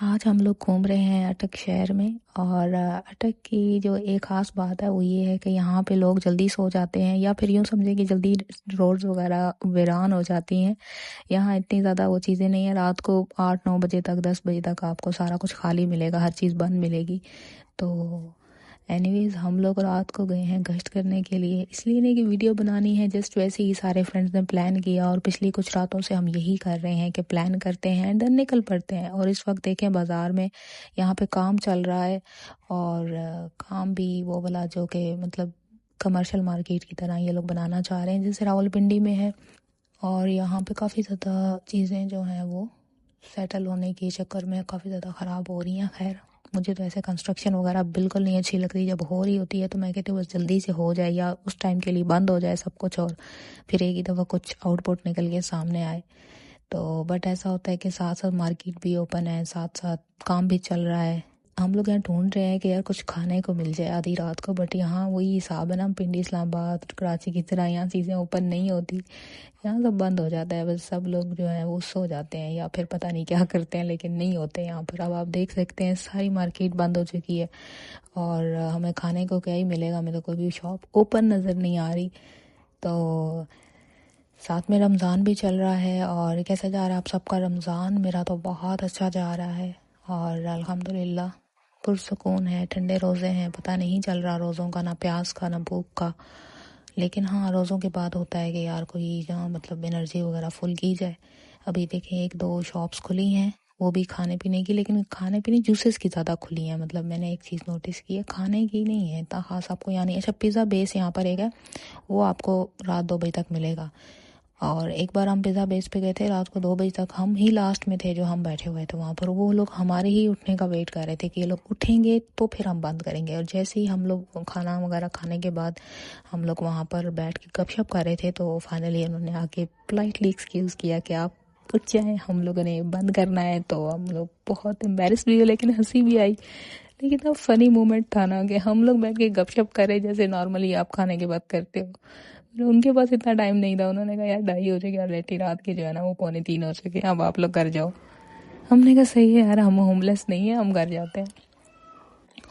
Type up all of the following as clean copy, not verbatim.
आज हम लोग घूम रहे हैं अटक शहर में। और अटक की जो एक ख़ास बात है वो ये है कि यहाँ पे लोग जल्दी सो जाते हैं, या फिर यूँ समझे कि जल्दी रोड्स वगैरह वीरान हो जाती हैं। यहाँ इतनी ज़्यादा वो चीज़ें नहीं है। रात को 8-9 बजे तक, 10 बजे तक आपको सारा कुछ खाली मिलेगा, हर चीज़ बंद मिलेगी। तो एनीवेज हम लोग रात को गए हैं गश्त करने के लिए, इसलिए नहीं कि वीडियो बनानी है, जस्ट वैसे ही सारे फ्रेंड्स ने प्लान किया और पिछली कुछ रातों से हम यही कर रहे हैं कि प्लान करते हैं देन निकल पड़ते हैं। और इस वक्त देखें बाज़ार में यहाँ पे काम चल रहा है, और काम भी वो वाला जो कि मतलब कमर्शियल मार्केट की तरह ये लोग बनाना चाह रहे हैं, जैसे रावलपिंडी में है। और यहाँ पे काफ़ी ज़्यादा चीज़ें जो हैं वो सेटल होने के चक्कर में काफ़ी ज़्यादा ख़राब हो रही हैं। खैर, मुझे तो ऐसे कंस्ट्रक्शन वगैरह बिल्कुल नहीं अच्छी लगती। जब हो रही होती है तो मैं कहती हूँ बस जल्दी से हो जाए, या उस टाइम के लिए बंद हो जाए सब कुछ, और फिर एक ही दफ़ा कुछ आउटपुट निकल के सामने आए। तो बट ऐसा होता है कि साथ साथ मार्केट भी ओपन है, साथ साथ काम भी चल रहा है। हम लोग यहाँ ढूंढ रहे हैं कि यार कुछ खाने को मिल जाए आधी रात को, बट यहाँ वही हिसाब है ना, पिंडी इस्लामाबाद कराची की तरह यहाँ चीज़ें ओपन नहीं होती। यहाँ सब बंद हो जाता है, बस सब लोग जो है वो सो जाते हैं या फिर पता नहीं क्या करते हैं, लेकिन नहीं होते यहाँ पर। अब आप देख सकते हैं सारी मार्केट बंद हो चुकी है, और हमें खाने को क्या ही मिलेगा, हमें तो कोई भी शॉप ओपन नज़र नहीं आ रही। तो साथ में रमज़ान भी चल रहा है। और कैसा जा रहा है आप सबका रमज़ान? मेरा तो बहुत अच्छा जा रहा है, और अल्हम्दुलिल्लाह पुरसुकून है, ठंडे रोज़े हैं, पता नहीं चल रहा रोज़ों का, ना प्यास का ना भूख का। लेकिन हाँ, रोज़ों के बाद होता है कि यार कोई जहाँ मतलब एनर्जी वगैरह फुल की जाए। अभी देखें 1-2 शॉप्स खुली हैं, वो भी खाने पीने की, लेकिन खाने पीने जूसेस की ज़्यादा खुली हैं। मतलब मैंने एक चीज़ नोटिस की है, खाने की नहीं है इतना ख़ास आपको यहाँ नहीं। अच्छा, पिज़्ज़ा बेस यहाँ पर एक है, वो आपको रात 2 बजे तक मिलेगा। और एक बार हम पिज़्ज़ा बेस पे गए थे, रात को 2 बजे तक हम ही लास्ट में थे जो हम बैठे हुए थे वहाँ पर। वो लोग हमारे ही उठने का वेट कर रहे थे कि ये लोग उठेंगे तो फिर हम बंद करेंगे। और जैसे ही हम लोग खाना वगैरह खाने के बाद हम लोग वहाँ पर बैठ के गपशप कर रहे थे, तो फाइनली उन्होंने आके पोलाइटली एक्सक्यूज़ किया कि आप उठ जाएँ, हम लोगों ने बंद करना है। तो हम लोग बहुत एम्बेरस भी हुए, लेकिन हंसी भी आई। लेकिन अब फनी मोमेंट था ना कि हम लोग बैठ के गपशप कर रहे जैसे नॉर्मली आप खाने के बाद करते हो। उनके पास इतना टाइम नहीं था, उन्होंने कहा यार 2:30 हो चुके, ऑलरेडी रात के जो है ना वो 2:45 हो चुके, अब आप लोग घर जाओ। हमने कहा सही है यार, हम होमलेस नहीं है, हम घर जाते हैं।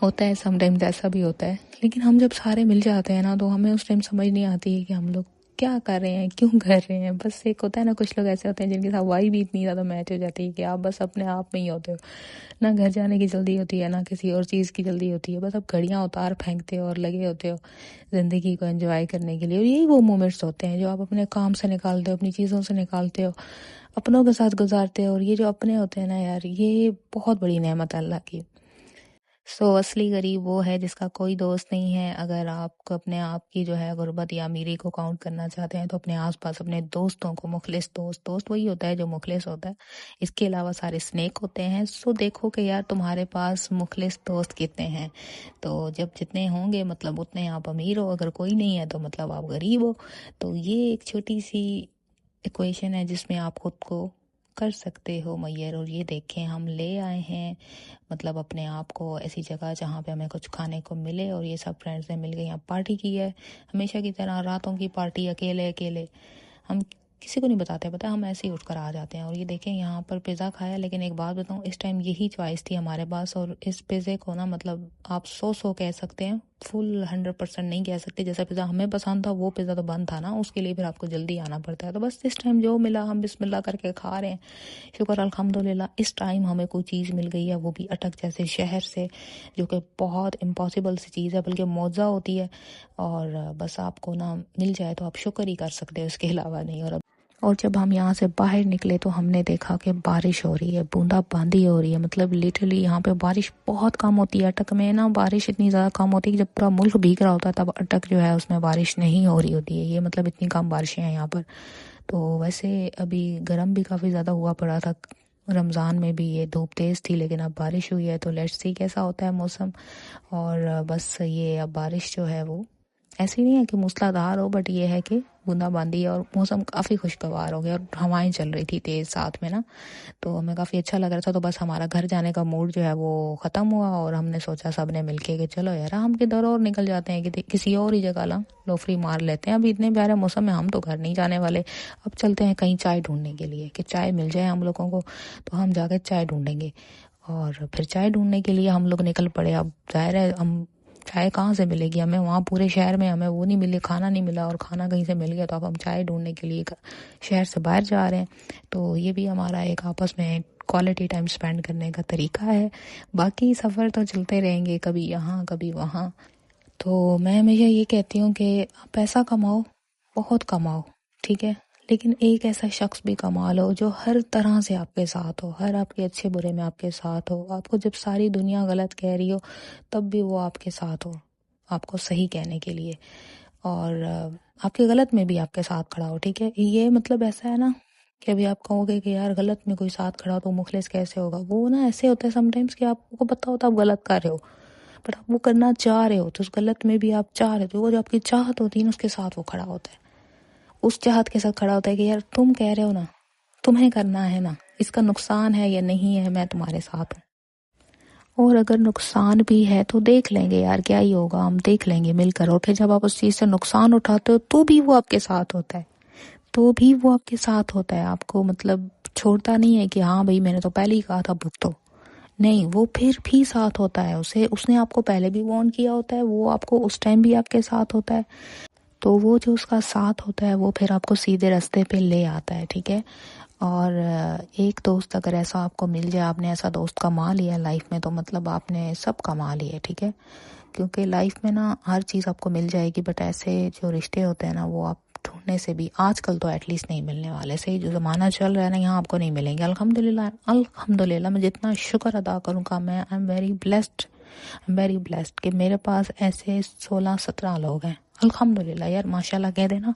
होता है समटाइम्स, ऐसा भी होता है। लेकिन हम जब सारे मिल जाते हैं ना, तो हमें उस टाइम समझ नहीं आती है कि हम लोग क्या कर रहे हैं, क्यों कर रहे हैं। बस एक होता है ना, कुछ लोग ऐसे होते हैं जिनके साथ वाइब भी इतनी ज़्यादा मैच हो जाती है कि आप बस अपने आप में ही होते हो, ना घर जाने की जल्दी होती है ना किसी और चीज़ की जल्दी होती है। बस आप घड़ियाँ उतार फेंकते हो और लगे होते हो ज़िंदगी को एंजॉय करने के लिए। और यही वो मोमेंट्स होते हैं जो आप अपने काम से निकालते हो, अपनी चीज़ों से निकालते हो, अपनों के साथ गुजारते हो। और ये जो अपने होते हैं ना यार, ये बहुत बड़ी नेमत है अल्लाह की। असली गरीब वो है जिसका कोई दोस्त नहीं है। अगर आपको अपने आप की जो है गुर्बत या अमीरी को काउंट करना चाहते हैं, तो अपने आसपास अपने दोस्तों को, मुखलिस दोस्त वही होता है जो मुखलिस होता है। इसके अलावा सारे स्नेक होते हैं। देखो कि यार तुम्हारे पास मुखलिस दोस्त कितने हैं। तो जब जितने होंगे मतलब उतने आप अमीर हो, अगर कोई नहीं है तो मतलब आप गरीब हो। तो ये एक छोटी सी इक्वेशन है जिसमें आप खुद को कर सकते हो मैयर। और ये देखें, हम ले आए हैं मतलब अपने आप को ऐसी जगह जहाँ पे हमें कुछ खाने को मिले, और ये सब फ्रेंड्स ने मिल के यहाँ पार्टी की है। हमेशा की तरह रातों की पार्टी अकेले अकेले, हम किसी को नहीं बताते, पता हम ऐसे ही उठकर आ जाते हैं। और ये देखें यहाँ पर पिज़्ज़ा खाया, लेकिन एक बात बताऊँ, इस टाइम यही चॉइस थी हमारे पास। और इस पिज़्ज़े को ना मतलब आप 100 कह सकते हैं, फुल 100% नहीं कह सकते। जैसा पिज़्ज़ा हमें पसंद था वो पिज़्ज़ा तो बंद था ना, उसके लिए फिर आपको जल्दी आना पड़ता है। तो बस इस टाइम जो मिला हम बिस्मिल्लाह करके खा रहे हैं। शुक्र अल्हम्दुलिल्लाह, इस टाइम हमें कोई चीज़ मिल गई है, वो भी अटक जैसे शहर से, जो कि बहुत इम्पॉसिबल सी चीज़ है, बल्कि मौजा होती है। और बस आपको ना मिल जाए तो आप शुक्र ही कर सकते हो, इसके अलावा नहीं। और जब हम यहाँ से बाहर निकले तो हमने देखा कि बारिश हो रही है, बूंदाबांदी हो रही है। मतलब लिटरली यहाँ पे बारिश बहुत कम होती है। अटक में ना बारिश इतनी ज़्यादा कम होती है कि जब पूरा मुल्क भीग रहा होता है, तब अटक जो है उसमें बारिश नहीं हो रही होती है। ये मतलब इतनी कम बारिशें हैं यहाँ पर। तो वैसे अभी गर्म भी काफ़ी ज़्यादा हुआ पड़ा था, रमज़ान में भी ये धूप तेज़ थी, लेकिन अब बारिश हुई है। तो लेट्स सी कैसा होता है मौसम। और बस ये अब बारिश जो है वो ऐसी नहीं है कि मूसलाधार हो, बट ये है कि बूंदाबांदी है, और मौसम काफ़ी खुशगवार हो गया, और हवाएं चल रही थी तेज़ साथ में ना, तो हमें काफ़ी अच्छा लग रहा था। तो बस हमारा घर जाने का मूड जो है वो ख़त्म हुआ, और हमने सोचा सब ने मिलके कि चलो यार हम किधर और निकल जाते हैं, कि किसी और ही जगह ला लोफरी मार लेते हैं। अभी इतने प्यारे मौसम में हम तो घर नहीं जाने वाले, अब चलते हैं कहीं चाय ढूंढने के लिए, कि चाय मिल जाए हम लोगों को, तो हम जाकर चाय ढूंढेंगे। और फिर चाय ढूंढने के लिए हम लोग निकल पड़े। अब जाहिर है हम चाय कहाँ से मिलेगी हमें, वहाँ पूरे शहर में हमें वो नहीं मिली, खाना नहीं मिला, और खाना कहीं से मिल गया तो अब हम चाय ढूंढने के लिए शहर से बाहर जा रहे हैं। तो ये भी हमारा एक आपस में क्वालिटी टाइम स्पेंड करने का तरीका है। बाकी सफ़र तो चलते रहेंगे, कभी यहाँ कभी वहाँ। तो मैं हमेशा ये कहती हूँ कि पैसा कमाओ, बहुत कमाओ, ठीक है, लेकिन एक ऐसा शख्स भी कमा लो जो हर तरह से आपके साथ हो, हर आपके अच्छे बुरे में आपके साथ हो। आपको जब सारी दुनिया गलत कह रही हो तब भी वो आपके साथ हो, आपको सही कहने के लिए, और आपके गलत में भी आपके साथ खड़ा हो, ठीक है। ये मतलब ऐसा है ना कि अभी आप कहोगे कि यार गलत में कोई साथ खड़ा हो तो मुखलिस कैसे होगा। वो ना ऐसे होता है समटाइम्स कि आपको पता होता है आप गलत कर रहे हो, बट आप वो करना चाह रहे हो, तो उस गलत में भी आप चाह रहे हो, वो जो आपकी चाहत होती है ना उसके साथ वो खड़ा होता है, उस चाहत के साथ खड़ा होता है कि यार तुम कह रहे हो ना, तुम्हें करना है ना, इसका नुकसान है या नहीं है, मैं तुम्हारे साथ हूँ। और अगर नुकसान भी है तो देख लेंगे यार, क्या ही होगा, हम देख लेंगे मिलकर। और फिर जब आप उस चीज़ से नुकसान उठाते हो तो भी वो आपके साथ होता है, तो भी वो आपके साथ होता है, आपको मतलब छोड़ता नहीं है कि हाँ भाई मैंने तो पहले ही कहा था भुगतो, नहीं, वो फिर भी साथ होता है। उसने आपको पहले भी वार्न किया होता है, वो आपको उस टाइम भी आपके साथ होता है। तो वो जो उसका साथ होता है वो फिर आपको सीधे रास्ते पे ले आता है, ठीक है। और एक दोस्त अगर ऐसा आपको मिल जाए, आपने ऐसा दोस्त कमा लिया लाइफ में, तो मतलब आपने सब कमा लिया, ठीक है। क्योंकि लाइफ में ना हर चीज़ आपको मिल जाएगी, बट ऐसे जो रिश्ते होते हैं ना वो आप ढूंढने से भी आजकल तो एटलीस्ट नहीं मिलने वाले। सही जो ज़माना चल रहा है ना, यहाँ आपको नहीं मिलेंगे। अल्हम्दुलिल्लाह, अल्हम्दुलिल्लाह, मैं जितना शुक्र अदा करूँगा, मैं आई एम वेरी ब्लेस्ड कि मेरे पास ऐसे 16-17 लोग हैं। अल्हम्दुलिल्लाह यार, माशाल्लाह कह देना,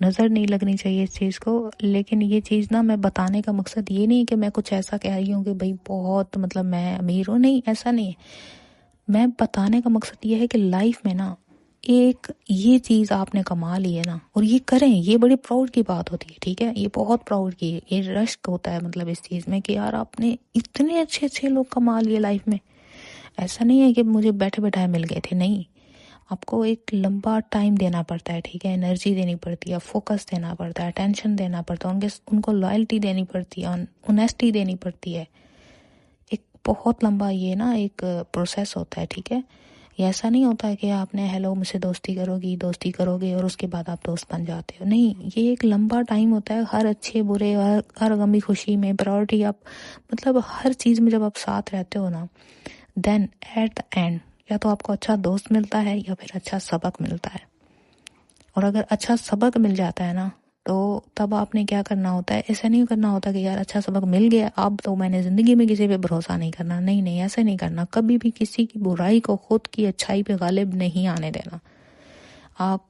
नज़र नहीं लगनी चाहिए इस चीज़ को। लेकिन ये चीज़ ना, मैं बताने का मकसद ये नहीं है कि मैं कुछ ऐसा कह रही हूँ कि भाई बहुत मतलब मैं अमीर हूँ, नहीं, ऐसा नहीं है। मैं बताने का मकसद ये है कि लाइफ में ना एक ये चीज़ आपने कमा ली है ना, और ये करें, ये बड़ी प्राउड की बात होती है, ठीक है। ये बहुत प्राउड की, ये रश्क होता है मतलब इस चीज़ में कि यार आपने इतने अच्छे अच्छे लोग कमा लिए लाइफ में। ऐसा नहीं है कि मुझे बैठे बैठाए मिल गए थे, नहीं, आपको एक लंबा टाइम देना पड़ता है, ठीक है, एनर्जी देनी पड़ती है, फोकस देना पड़ता है, अटेंशन देना पड़ता है, उनको लॉयल्टी देनी पड़ती है, ऑनेस्टी देनी पड़ती है। एक बहुत लंबा ये ना एक प्रोसेस होता है, ठीक है। ये ऐसा नहीं होता है कि आपने हेलो मुझसे दोस्ती करोगे और उसके बाद आप दोस्त बन जाते हो, नहीं, ये एक लंबा टाइम होता है। हर अच्छे बुरे, हर गमी खुशी में प्रायोरिटी आप मतलब हर चीज़ में जब आप साथ रहते हो ना, देन एट द एंड या तो आपको अच्छा दोस्त मिलता है या फिर अच्छा सबक मिलता है। और अगर अच्छा सबक मिल जाता है ना, तो तब आपने क्या करना होता है, ऐसा नहीं करना होता कि यार अच्छा सबक मिल गया अब तो मैंने ज़िंदगी में किसी पे भरोसा नहीं करना, नहीं नहीं, ऐसे नहीं करना। कभी भी किसी की बुराई को खुद की अच्छाई पे गालिब नहीं आने देना। आप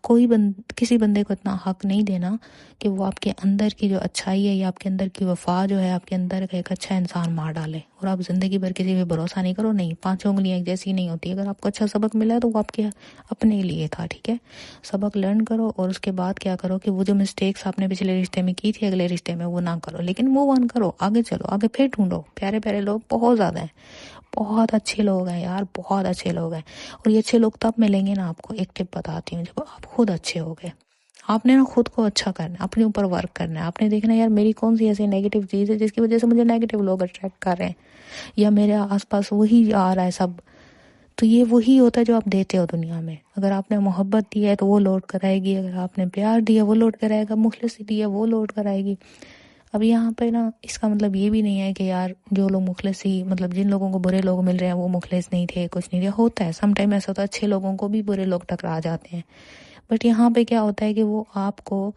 किसी बंदे को इतना हक नहीं देना कि वो आपके अंदर की जो अच्छाई है या आपके अंदर की वफा जो है, आपके अंदर का एक अच्छा इंसान मार डाले और आप ज़िंदगी भर किसी पे भरोसा नहीं करो। नहीं, पांचों उंगलियां एक जैसी नहीं होती। अगर आपको अच्छा सबक मिला है तो वो आपके अपने लिए था, ठीक है। सबक लर्न करो और उसके बाद क्या करो कि वो जो मिस्टेक्स आपने पिछले रिश्ते में की थी अगले रिश्ते में वो ना करो, लेकिन मूव ऑन करो, आगे चलो, आगे फिर ढूंढो। प्यारे प्यारे लोग बहुत ज़्यादा हैं, बहुत अच्छे लोग हैं यार, बहुत अच्छे लोग हैं। और ये अच्छे लोग तब मिलेंगे ना, आपको एक टिप बताती हूँ, जब आप खुद अच्छे हो गए। आपने ना खुद को अच्छा करना है, अपने ऊपर वर्क करना है। आपने देखना यार मेरी कौन सी ऐसी नेगेटिव चीज़ है जिसकी वजह से मुझे नेगेटिव लोग अट्रैक्ट कर रहे हैं, या मेरे आसपास वही आ रहा है सब। तो ये वही होता है जो आप देते हो दुनिया में। अगर आपने मोहब्बत दी है तो वो लौट कर आएगी, अगर आपने प्यार दिया वो लौट कर आएगा, मुखलिसी दी है वो लौट कर आएगी। अब यहाँ पे ना इसका मतलब ये भी नहीं है कि यार जो लोग मुखलिसी मतलब जिन लोगों को बुरे लोग मिल रहे हैं वो मुखलिस नहीं थे, कुछ नहीं थे। होता है समटाइम, ऐसा होता है अच्छे लोगों को भी बुरे लोग टकरा जाते हैं। बट यहाँ पे क्या होता है कि वो आपको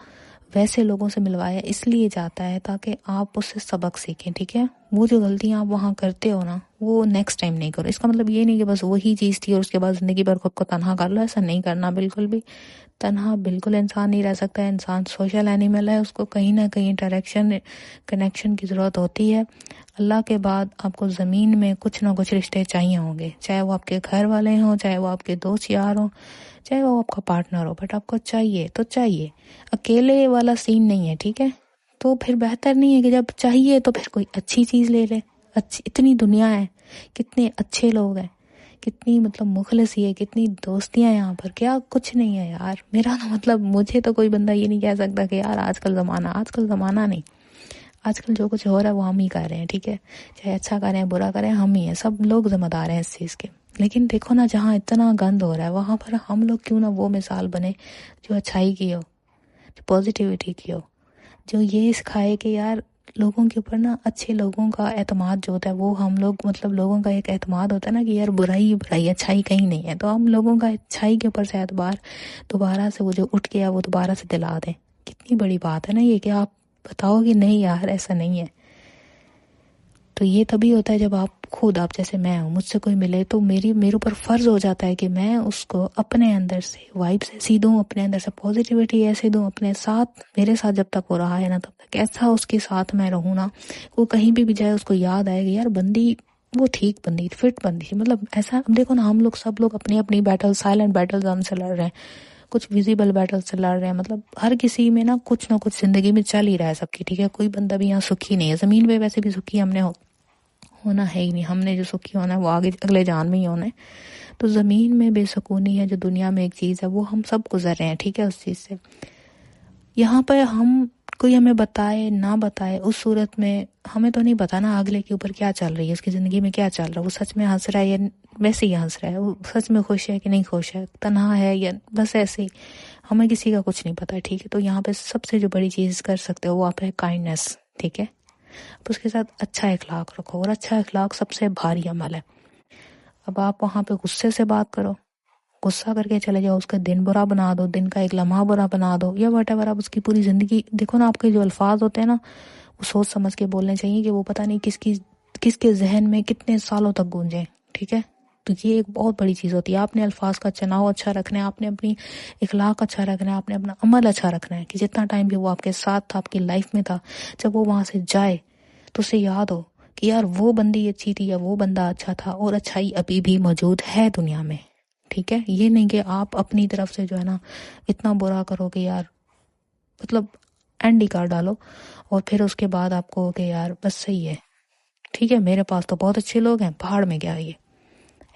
वैसे लोगों से मिलवाया इसलिए जाता है ताकि आप उससे सबक सीखें, ठीक है। वो जो गलतियां आप वहाँ करते हो ना वो नेक्स्ट टाइम नहीं करो। इसका मतलब ये नहीं कि बस वही चीज़ थी और उसके बाद ज़िंदगी भर खुद को तनहा कर लो, ऐसा नहीं करना बिल्कुल भी। तन्हा बिल्कुल इंसान नहीं रह सकता है, इंसान सोशल एनिमल है, उसको कहीं ना कहीं इंटरेक्शन कनेक्शन की ज़रूरत होती है। अल्लाह के बाद आपको ज़मीन में कुछ ना कुछ रिश्ते चाहिए होंगे, चाहे वो आपके घर वाले हों, चाहे वो आपके दोस्त यार हों, चाहे वो आपका पार्टनर हो, बट आपको चाहिए तो चाहिए। अकेले वाला सीन नहीं है, ठीक है। तो फिर बेहतर नहीं है कि जब चाहिए तो फिर कोई अच्छी चीज़ ले ले। अच्छी इतनी दुनिया है, कितने अच्छे लोग हैं, कितनी मतलब मुखलिसी है, कितनी दोस्तियां यहाँ पर, क्या कुछ नहीं है यार। मेरा ना मतलब मुझे तो कोई बंदा ये नहीं कह सकता कि यार आजकल ज़माना नहीं। आजकल जो कुछ हो रहा है वो हम ही कर रहे हैं, ठीक है, चाहे अच्छा करें बुरा करें हम ही हैं, सब लोग जिम्मेदार हैं इस चीज़ के। लेकिन देखो ना, जहाँ इतना गंद हो रहा है वहाँ पर हम लोग क्यों ना वो मिसाल बने जो अच्छाई की हो, जो पॉजिटिविटी की हो, जो ये सिखाए कि यार लोगों के ऊपर ना, अच्छे लोगों का एतमाद जो होता है वो हम लोग, मतलब लोगों का एक एतमाद होता है ना कि यार बुराई ही बुराई, अच्छाई कहीं नहीं है, तो हम लोगों का अच्छाई के ऊपर से एतबार दोबारा से वो जो उठ गया वो दोबारा से दिला दें। कितनी बड़ी बात है ना ये, कि आप बताओ कि नहीं यार ऐसा नहीं है। तो ये तभी होता है जब आप खुद, आप जैसे मैं हूँ, मुझसे कोई मिले तो मेरे ऊपर फर्ज हो जाता है कि मैं उसको अपने अंदर से वाइब्स ऐसी दूँ, अपने अंदर से पॉजिटिविटी ऐसे दूँ, अपने साथ, मेरे साथ जब तक हो रहा है ना तब तक ऐसा उसके साथ मैं रहूँ ना, वो कहीं भी जाए उसको याद आएगी यार बंदी वो ठीक बंदी, फिट बंदी, मतलब ऐसा। अब देखो ना, हम लोग सब लोग अपनी अपनी बैटल, साइलेंट बैटल्स हमसे लड़ रहे हैं, कुछ विजिबल बैटल से लड़ रहे हैं, मतलब हर किसी में ना कुछ जिंदगी में चल ही रहा है सबकी, ठीक है, कोई बंदा भी यहाँ सुखी नहीं है। जमीन पे वैसे भी सुखी हमने होना है ही नहीं, हमने जो सुखी होना है वो आगे अगले जान में ही होना है। तो ज़मीन में बेसुकूनी है जो दुनिया में एक चीज़ है, वो हम सब गुजर रहे हैं, ठीक है, उस चीज़ से। यहाँ पर हम, कोई हमें बताए ना बताए, उस सूरत में हमें तो नहीं पता ना अगले के ऊपर क्या चल रही है, उसकी ज़िंदगी में क्या चल रहा है, वो सच में हंस रहा है या वैसे ही हंस रहा है, वो सच में खुश है कि नहीं खुश है, तन्हा है या बस ऐसे ही, हमें किसी का कुछ नहीं पता, ठीक है। तो यहाँ पे सबसे जो बड़ी चीज़ कर सकते हो वो आप है काइंडनेस, ठीक है। अब उसके साथ अच्छा इखलाक रखो, और अच्छा इखलाक सबसे भारी अमल है। अब आप वहाँ पे गुस्से से बात करो, गुस्सा करके चले जाओ, उसका दिन बुरा बना दो, दिन का एक लम्हा बुरा बना दो, या वटेवर, आप उसकी पूरी ज़िंदगी देखो ना, आपके जो अल्फाज होते हैं ना वो सोच समझ के बोलने चाहिए कि वो पता नहीं किसके जहन में कितने सालों तक गूंजे, ठीक है। तो ये एक बहुत बड़ी चीज़ होती है। आपने अल्फाज का चुनाव अच्छा रखना है, आपने अपनी इखलाक अच्छा रखना है, आपने अपना अमल अच्छा रखना है, कि जितना टाइम भी वो आपके साथ था, आपकी लाइफ में था, जब वो वहाँ से जाए तो उसे याद हो कि यार वो बंदी अच्छी थी या वो बंदा अच्छा था, और अच्छाई अभी भी मौजूद है दुनिया में, ठीक है। ये नहीं कि आप अपनी तरफ से जो है ना इतना बुरा करो कि यार, मतलब एंड ही कर डालो, और फिर उसके बाद आपको कि यार बस सही है, ठीक है, मेरे पास तो बहुत अच्छे लोग हैं, पहाड़ में क्या है ये,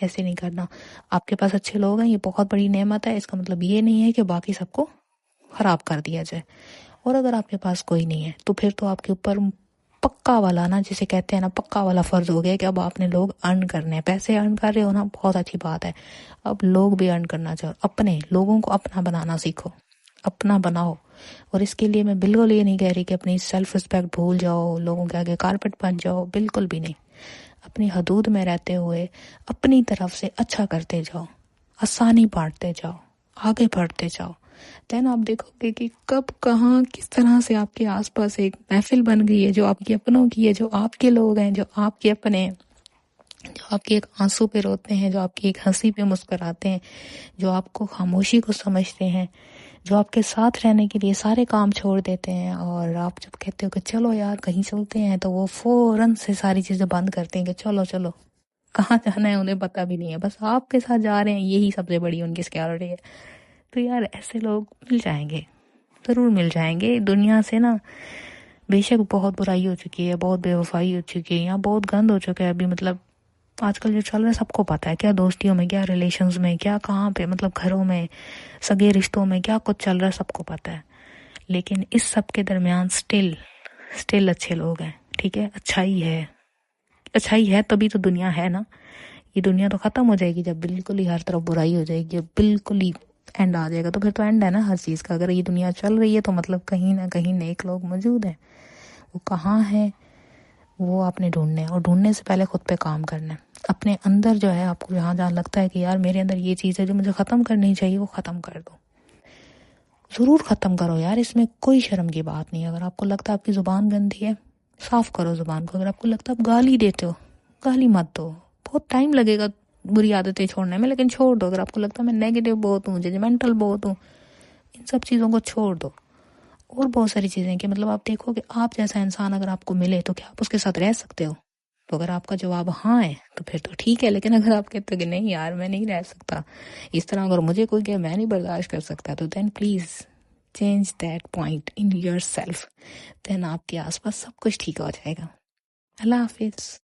ऐसे नहीं करना। आपके पास अच्छे लोग हैं, ये बहुत बड़ी नेमत है, इसका मतलब ये नहीं है कि बाकी सबको खराब कर दिया जाए। और अगर आपके पास कोई नहीं है तो फिर तो आपके ऊपर पक्का वाला ना, जिसे कहते हैं ना, पक्का वाला फर्ज हो गया कि अब आपने लोग अर्न करने हैं। पैसे अर्न कर रहे हो ना, बहुत अच्छी बात है, अब लोग भी अर्न करना चाहो, अपने लोगों को अपना बनाना सीखो, अपना बनाओ। और इसके लिए मैं बिल्कुल ये नहीं कह रही कि अपनी सेल्फ रिस्पेक्ट भूल जाओ, लोगों के आगे कारपेट बन जाओ, बिल्कुल भी नहीं। अपनी हदूद में रहते हुए अपनी तरफ से अच्छा करते जाओ, आसानी बांटते जाओ, आगे बढ़ते जाओ। देन आप देखोगे कि कब कहाँ किस तरह से आपके आसपास एक महफिल बन गई है जो आपके अपनों की है, जो आपके लोग हैं, जो आपके अपने हैं, जो आपके एक आंसू पे रोते हैं, जो आपकी एक हंसी पे मुस्कुराते हैं, जो आपको खामोशी को समझते हैं, जो आपके साथ रहने के लिए सारे काम छोड़ देते हैं। और आप जब कहते हो कि चलो यार कहीं चलते हैं, तो वो फौरन से सारी चीज़ें बंद करते हैं कि चलो चलो, कहाँ जाना है उन्हें पता भी नहीं है, बस आपके साथ जा रहे हैं, यही सबसे बड़ी उनकी सिक्योरिटी है। तो यार ऐसे लोग मिल जाएंगे, ज़रूर मिल जाएंगे दुनिया से ना। बेशक बहुत बुराई हो चुकी है, बहुत बेवफाई हो चुकी है, यहाँ बहुत गंद हो चुका है अभी, मतलब आजकल जो चल रहा है सबको पता है, क्या दोस्तियों में, क्या रिलेशंस में, क्या कहाँ पे, मतलब घरों में, सगे रिश्तों में क्या कुछ चल रहा है सबको पता है। लेकिन इस सब के दरमियान स्टिल अच्छे लोग हैं, ठीक है, अच्छाई है तभी तो दुनिया है ना। ये दुनिया तो खत्म हो जाएगी जब बिल्कुल ही हर तरफ बुराई हो जाएगी, जब बिल्कुल ही एंड आ जाएगा, तो फिर तो एंड है ना हर चीज़ का। अगर ये दुनिया चल रही है तो मतलब कहीं ना कहीं नेक लोग मौजूद हैं। वो कहाँ है वो आपने ढूंढने हैं, और ढूंढने से पहले खुद पे काम करना है। अपने अंदर जो है, आपको जहाँ जहाँ लगता है कि यार मेरे अंदर ये चीज़ है जो मुझे ख़त्म करनी चाहिए, वो ख़त्म कर दो, ज़रूर ख़त्म करो यार, इसमें कोई शर्म की बात नहीं है। अगर आपको लगता है आपकी ज़ुबान गंदी है, साफ़ करो ज़ुबान को। अगर आपको लगता है आप गाली देते हो, गाली मत दो, बहुत टाइम लगेगा बुरी आदतें छोड़ने में, लेकिन छोड़ दो। अगर आपको लगता है मैं नेगेटिव बहुत हूँ, जजमेंटल बहुत हूँ, इन सब चीज़ों को छोड़ दो। और बहुत सारी चीज़ें कि मतलब आप देखो कि आप जैसा इंसान अगर आपको मिले तो क्या आप उसके साथ रह सकते हो। तो अगर आपका जवाब हाँ है तो फिर तो ठीक है, लेकिन अगर आप कहते हो कि नहीं यार मैं नहीं रह सकता इस तरह, अगर मुझे कोई कहे मैं नहीं बर्दाश्त कर सकता, तो then please change that point in yourself. Then आपके आसपास सब कुछ ठीक हो जाएगा। अल्लाह हाफिज़।